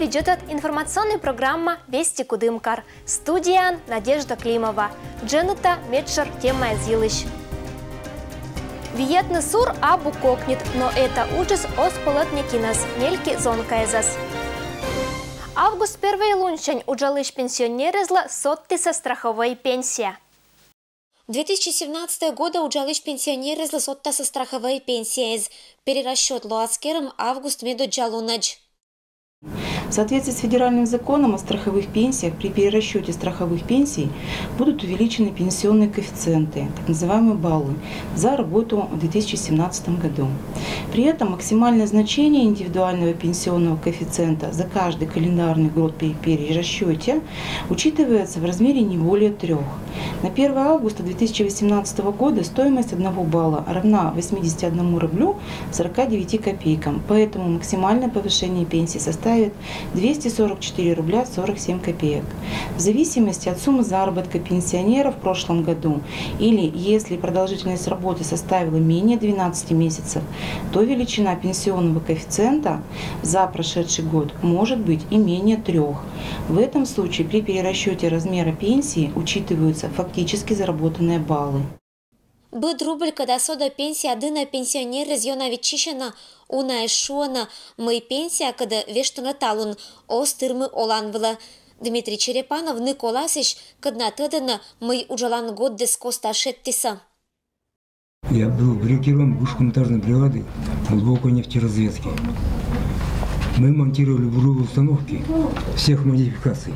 ведет информационная программа «Вести Кудымкар». Студия Надежда Климова. Дженута Медшер Тема Зилыш. Виетный сур абу кокнет, но это ужас осполотникинас, нельки зонкаезас. Август 1 лунчань уджалыш пенсионерезла соттыса страховой пенсия. 2017 года уджалыш пенсионерезла соттыса страховой пенсии. Перерасчет лоаскером август меду джалунач. В соответствии с федеральным законом о страховых пенсиях, при перерасчете страховых пенсий будут увеличены пенсионные коэффициенты, так называемые баллы, за работу в 2017 году. При этом максимальное значение индивидуального пенсионного коэффициента за каждый календарный год при перерасчете учитывается в размере не более 3. На 1 августа 2018 года стоимость 1 балла равна 81 рублю 49 копейкам, поэтому максимальное повышение пенсии составит 244 рубля 47 копеек. В зависимости от суммы заработка пенсионера в прошлом году или если продолжительность работы составила менее 12 месяцев, то величина пенсионного коэффициента за прошедший год может быть и менее 3. В этом случае при перерасчете размера пенсии учитываются фактически заработанные баллы. Быд рубль, когда сода пенсия одна пенсионер района Вичишина, уна эшуана, мы пенсия, когда вештана талун, остырмы оланвала. Дмитрий Черепанов, Николасич, когда тадана, мы уджалан год дескоста шеттиса. Я был бригадиром бушконтажной бригады глубокой нефтеразведки. Мы монтировали буровые установки всех модификаций.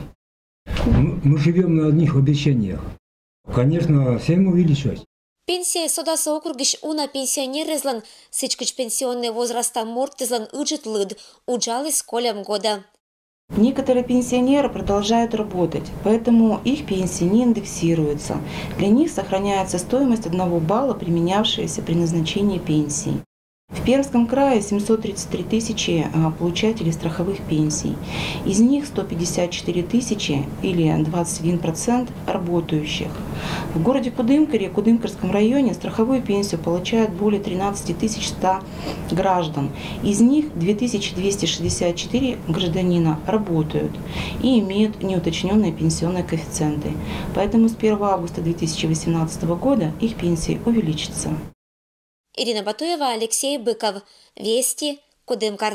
Мы живем на одних обещаниях. Конечно, всем увеличивать. Пенсия содаса округиш уна пенсионерезлан, сычкач пенсионный возраста мортезлан уджит лыд, уджалы с колем года. Некоторые пенсионеры продолжают работать, поэтому их пенсии не индексируются. Для них сохраняется стоимость 1 балла, применявшаяся при назначении пенсии. В Пермском крае 733 тысячи получателей страховых пенсий. Из них 154 тысячи или 21% работающих. В городе Кудымкаре, Кудымкарском районе страховую пенсию получают более 13 100 граждан. Из них 2264 гражданина работают и имеют неуточненные пенсионные коэффициенты. Поэтому с 1 августа 2018 года их пенсии увеличатся. Ирина Батуева, Алексей Быков. Вести Кудымкар.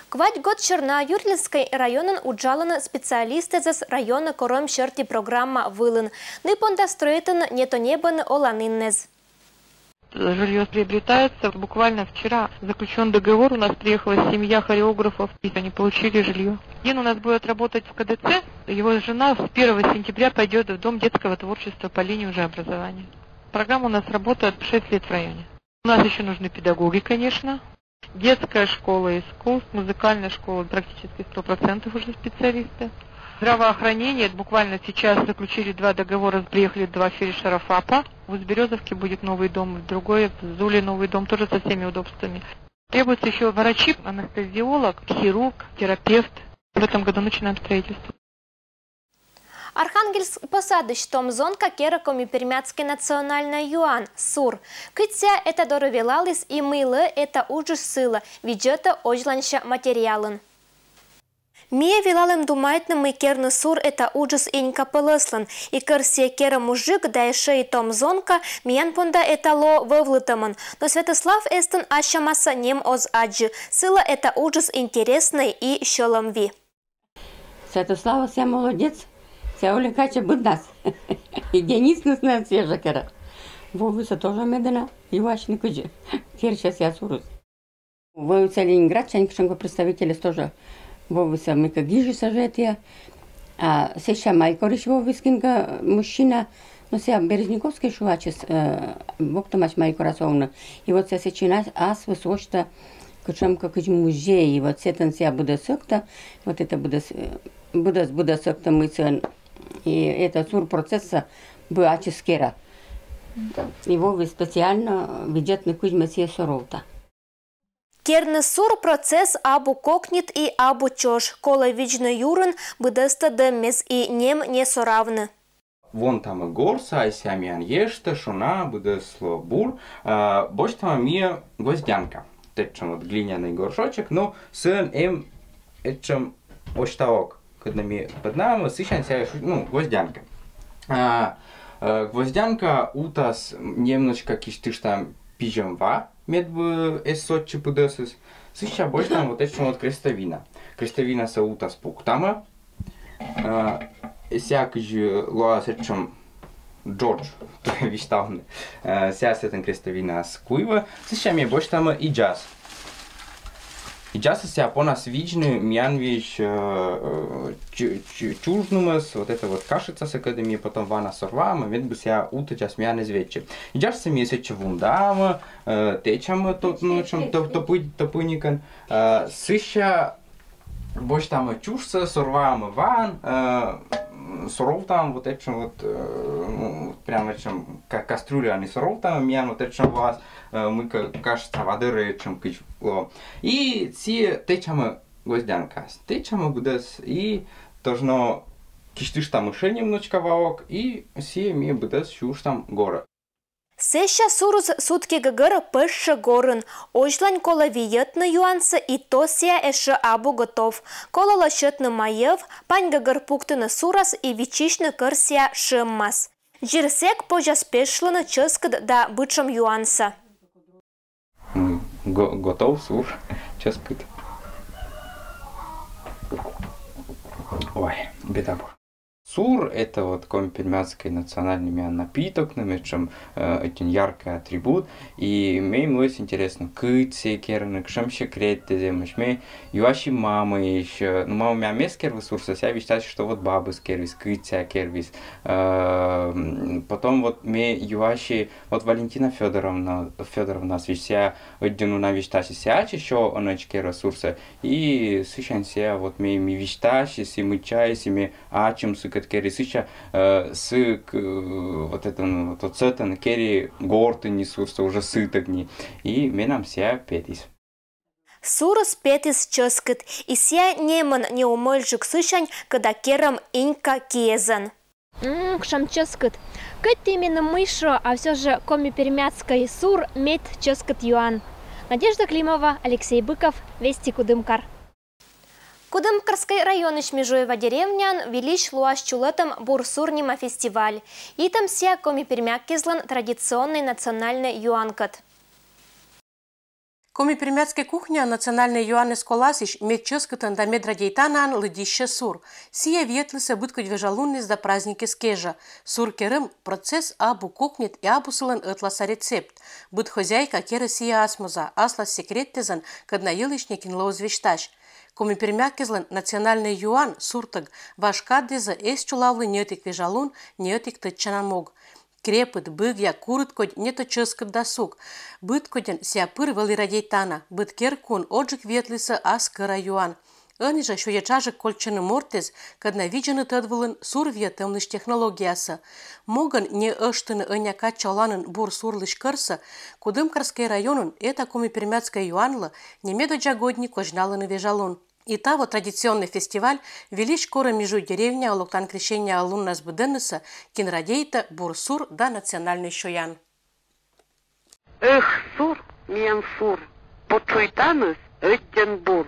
Квать год Черна Юрлинской районен уджалана специалисты из района Кором Черти программа Вылын. Ныпонда строитын нето небан оланиннез. Жилье приобретается. Буквально вчера заключен договор. У нас приехала семья хореографов, и они получили жилье. Дин у нас будет работать в КДЦ. Его жена с 1 сентября пойдет в Дом детского творчества по линии уже образования. Программа у нас работает 6 лет в районе. У нас еще нужны педагоги, конечно. Детская школа искусств, музыкальная школа, практически 100% уже специалисты. Здравоохранение, буквально сейчас заключили 2 договора, приехали 2 фельдшера ФАПа. В Узберезовке будет новый дом, в другой, в Зуле новый дом, тоже со всеми удобствами. Требуется еще врачи, анестезиолог, хирург, терапевт. В этом году начинаем строительство. Архангельск посадыш том зонка керакоми пермяцкий национальный юан сур. Кытся это доровелалис и мылы это ужас сыла, виджета ожланща материалын. Мия вилалым думайтным мы керны сур это ужас инька пылыслын, и керсия кера мужик да еще и том зонка миян понда это ло вывлытамын. Но Святослав эстен ащамаса нем оз аджи, сыла это ужас интересный и щеломви. Святослава вся молодец. Оля Кача нас. И Денис нас на свежа кера. Вовыса тоже медена. И вашни куджи. Теперь сейчас я сурус. Вовыса Ленинград, чанькшанго представители тоже. Вовыса мы как гижи сажетия. А сейчас Майкорич Вовыскинга мужчина. Но сега Березниковский шувачес. Воктамач Майкорасовна. И вот сейчас аз высочта. Кучамка куч музей. И вот сетан себя буде сокта. Вот это буде сокта мы сын. И это сур процесса был аческера. Его специально бюджетный кузьма сие сороута. Керны сур процесс абу кокнет и абу чош. Кола вична юрын быдыста дэммез и нем не соравны. Вон там и горса, а сямян ешта, шуна, быдысло бур. Больше там мия гвоздянка. Течем вот глиняный горшочек, но сын им этим оштаок, когда мы поднаем, сыщемся, ну, гвоздянка. Гвоздянка утас немножко киштыш там пижемва, медбы эссотчи пудесыс. Сыща больше там вот этим вот крестовина. Крестовина са утас пуктама. Сяк же лоас этим Джордж, виштавны. Ся с этим крестовина с куева. Сыща мне больше там и джаз. И часто себя по нас видны, мянвиш чужнумас, вот это вот кашица с академии, потом вана сорвама, ведь бы себя уточас мян извече. И часто месяца вундама, течам тут ночам топыникан, сыща больше там чушца, сорвама ван, соров там вот этим вот, прям этим, как кастрюля, а не соров там, мян вот этим вас, мы кажется воды чем кичло. И все течам гвоздянка, течам будес и должно киштыш там еще немножко ваок и все ми будес шуш там гора. Сеща сурус сутки гагара пэшша горын, ожлань кола виетны юанса и то сия эшэ абу готов. Кола лашетны маев, пань гагар пуктыны сурас и вичишны кырсия шыммас. Жирсек пожас пешлыны чыскыд да бычым юанса. Готов сур, чыскыд. Ой, беда была. Сур – это вот компермятский национальный напиток, чем очень яркий атрибут. И мне очень интересно, кыцы, керны, кшем секреты, земшме, юаши мамы еще. Ну, мама меня мескер ресурса, я считаю, что вот бабы скервис, кыцы кервис. Потом вот мне юаши, вот Валентина Федоровна свища, один на вишташи сячи, еще оночки ресурса. И сыщанся вот мне вишташи, си мы чай, си мы ачим, кери сыча с вот это вот цетан кери горты несурса уже сытогни и менам ся петис. Сурус петис чыскыт, и ся неман не умольжик сычань, когда керам инька кезан. Кшам чыскыт. Кыт именно мышо, а все же коми-пермяцкой сур мет чыскыт юан. Надежда Климова, Алексей Быков, Вести Кудымкар. Кудымкарский район Межуева деревнян велич луаш чулетом бурсурнима фестиваль. И там ся коми-пермяк кезлан традиционный национальный юанкат. Коми-пермяцкая кухня национальный юан сколасиш мед ческатан да мед радейтанан лыдище сур. Сия ветлыса быткать вежалунnis да праздники скежа. Сур керым процесс абу кухнет и абу сылан ытласа рецепт. Быт хозяйка кера сия асмуза, аслас секреттезан, кад наилышне кинло звешташ. Коми-пермякезлан национальный юан суртаг вашкаддеза эс чулавлы нетик вежалун, нетик тытчанамог. Крепыт, быгья, курыт кодь нето чыскыт досуг. Быт коден сяпыр вали радейтана, быт керкун оджик ветлиса ас кыра юан. Ынижа шо ячажик кольчыны мортез, кад навиджаны тыдвылын сур ветымлыш технологиясы. Моган не ыштыны ыняка чаланын бур сурлыш кырсы, Кудымкарский районын это коми-пермяцкая юанлы немедо джагодни кожналыны вежалун. И того традиционный фестиваль велич кора межу деревня локтан крещения алуннас бденнеса кинрадейта бурсур да национальный шоян. Эх, сур, миен сур, почуйтаныс, эттенбур.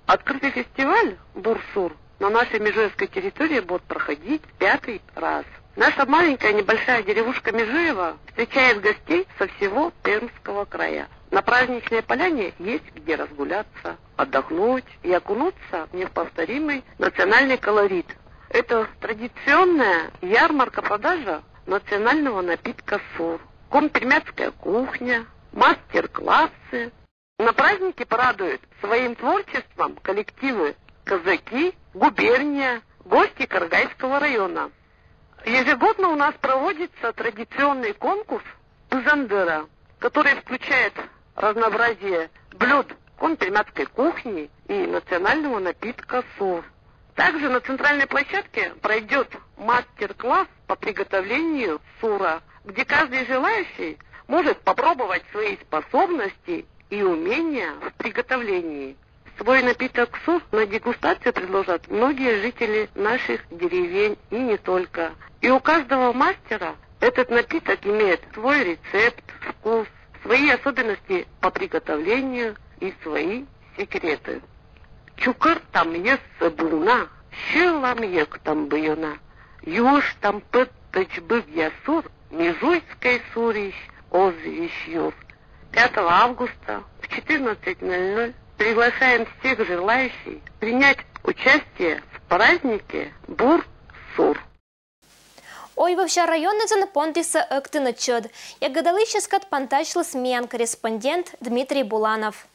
Открытый фестиваль Бурсур на нашей Межуевской территории будет проходить 5-й раз. Наша маленькая небольшая деревушка Межуева встречает гостей со всего Пермского края. На праздничной поляне есть где разгуляться, отдохнуть и окунуться в неповторимый национальный колорит. Это традиционная ярмарка-продажа национального напитка сур, компермяцкая кухня, мастер-классы. На празднике порадуют своим творчеством коллективы «Казаки», «Губерния», гости Каргайского района. Ежегодно у нас проводится традиционный конкурс «Пызандера», который включает разнообразие блюд компермяцкой кухни и национального напитка сур. Также на центральной площадке пройдет мастер-класс по приготовлению сура, где каждый желающий может попробовать свои способности и умения в приготовлении. Свой напиток сур на дегустацию предложат многие жители наших деревень и не только. И у каждого мастера этот напиток имеет свой рецепт, вкус, свои особенности по приготовлению и свои секреты. Чукар там есть буна, щелам ек там бьена. Юж там пыттыч быв ясур, межуйской сурищ, озвищ юр. 5 августа в 14:00 приглашаем всех желающих принять участие в празднике Бур-Сур. Ойвовша районный понтиса актыны чуд. Ягодалыща скат пантачлы смен корреспондент Дмитрий Буланов.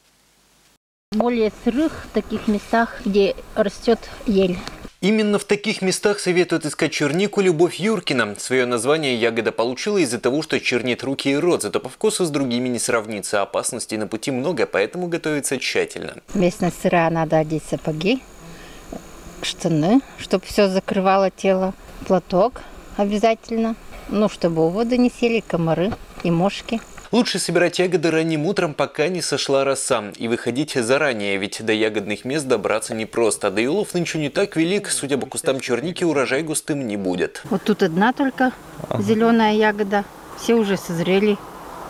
Более сырых таких местах, где растет ель. Именно в таких местах советуют искать чернику Любовь Юркина. Свое название ягода получила из-за того, что чернит руки и рот, зато по вкусу с другими не сравнится. Опасностей на пути много, поэтому готовится тщательно. Местность сырая, надо одеть сапоги, штаны, чтобы все закрывало тело, платок обязательно, чтобы у воды не сели комары и мошки. Лучше собирать ягоды ранним утром, пока не сошла роса, и выходить заранее, ведь до ягодных мест добраться непросто. Да и улов нынче не так велик, судя по кустам черники, урожай густым не будет. Вот тут одна только зеленая ягода, все уже созрели,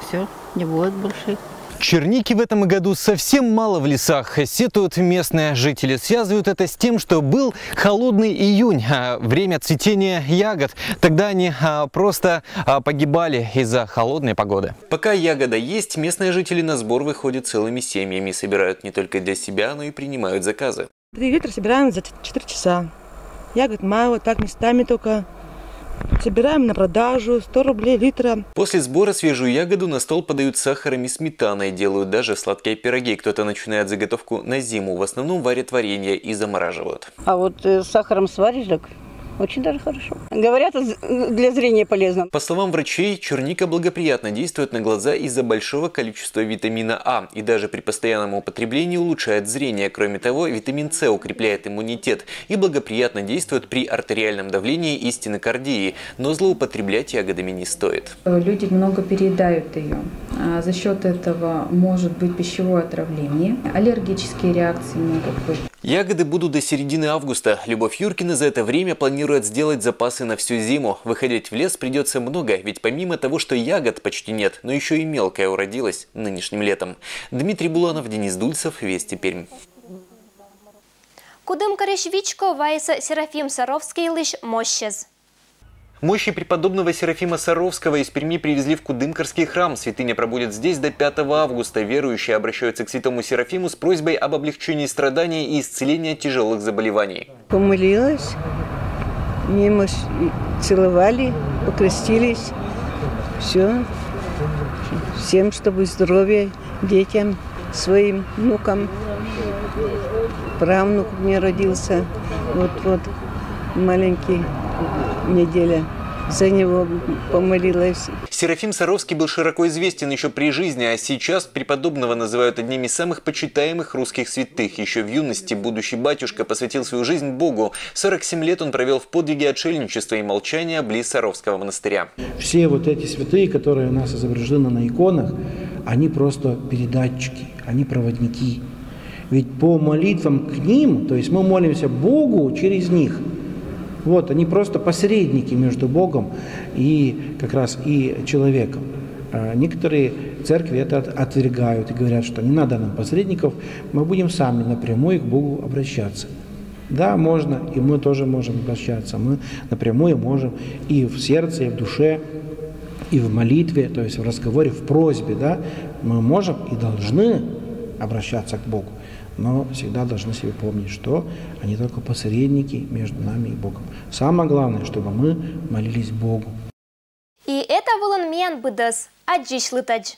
все, не будет больше. Черники в этом году совсем мало в лесах, сетуют местные жители. Связывают это с тем, что был холодный июнь, время цветения ягод. Тогда они просто погибали из-за холодной погоды. Пока ягода есть, местные жители на сбор выходят целыми семьями. Собирают не только для себя, но и принимают заказы. 3 литра собираем за 4 часа. Ягод мало, так местами только. Собираем на продажу, 100 рублей литра. После сбора свежую ягоду на стол подают с сахаром и сметаной. Делают даже сладкие пироги. Кто-то начинает заготовку на зиму. В основном варят варенье и замораживают. А вот с сахаром сваришь, так очень даже хорошо. Говорят, для зрения полезно. По словам врачей, черника благоприятно действует на глаза из-за большого количества витамина А. И даже при постоянном употреблении улучшает зрение. Кроме того, витамин С укрепляет иммунитет и благоприятно действует при артериальном давлении и стенокардии. Но злоупотреблять ягодами не стоит. Люди много переедают ее. За счет этого может быть пищевое отравление. Аллергические реакции могут быть. Ягоды будут до середины августа. Любовь Юркина за это время планирует сделать запасы на всю зиму. Выходить в лес придется много, ведь помимо того, что ягод почти нет, но еще и мелкая уродилась нынешним летом. Дмитрий Буланов, Денис Дульцев, Вести Пермь. Кудым Корешвичко вайса Серафим Саровский лишь мощез. Мощи преподобного Серафима Саровского из Перми привезли в Кудымкарский храм. Святыня пробудет здесь до 5 августа. Верующие обращаются к святому Серафиму с просьбой об облегчении страданий и исцелении от тяжелых заболеваний. Помолилась, мимо целовали, покрестились. Все. Всем, чтобы здоровья детям, своим внукам. Правнук мне родился. Вот маленький. Неделя. За него помолилась. Серафим Саровский был широко известен еще при жизни, а сейчас преподобного называют одним из самых почитаемых русских святых. Еще в юности будущий батюшка посвятил свою жизнь Богу. 47 лет он провел в подвиге отшельничества и молчания близ Саровского монастыря. Все вот эти святые, которые у нас изображены на иконах, они просто передатчики, они проводники. Ведь по молитвам к ним, то есть мы молимся Богу через них. Вот, они просто посредники между Богом и как раз и человеком. Некоторые церкви это отвергают и говорят, что не надо нам посредников, мы будем сами напрямую к Богу обращаться. Да, можно, и мы тоже можем обращаться. Мы напрямую можем и в сердце, и в душе, и в молитве, то есть в разговоре, в просьбе, да, мы можем и должны обращаться к Богу. Но всегда должны себе помнить, что они только посредники между нами и Богом. Самое главное, чтобы мы молились Богу. И это был он мен быдас, аджиш лытач.